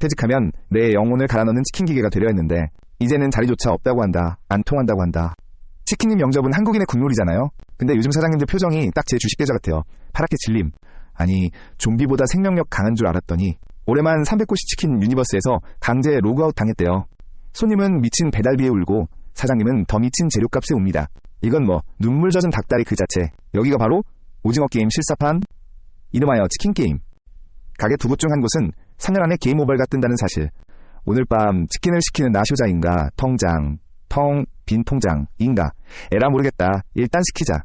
퇴직하면 내 영혼을 갈아넣는 치킨 기계가 되려 했는데 이제는 자리조차 없다고 한다. 안 통한다고 한다. 치킨님 영접은 한국인의 국룰이잖아요. 근데 요즘 사장님들 표정이 딱 제 주식 계좌 같아요. 파랗게 질림. 아니 좀비보다 생명력 강한 줄 알았더니 올해만 300곳이 치킨 유니버스에서 강제 로그아웃 당했대요. 손님은 미친 배달비에 울고 사장님은 더 미친 재료값에 웁니다. 이건 뭐 눈물 젖은 닭다리 그 자체. 여기가 바로 오징어 게임 실사판, 이름하여 치킨 게임. 가게 두 곳 중 한 곳은 3년 안에 게임 오버가 뜬다는 사실. 오늘 밤 치킨을 시키는 나쇼자인가 텅장 텅 빈 통장인가 에라 모르겠다. 일단 시키자.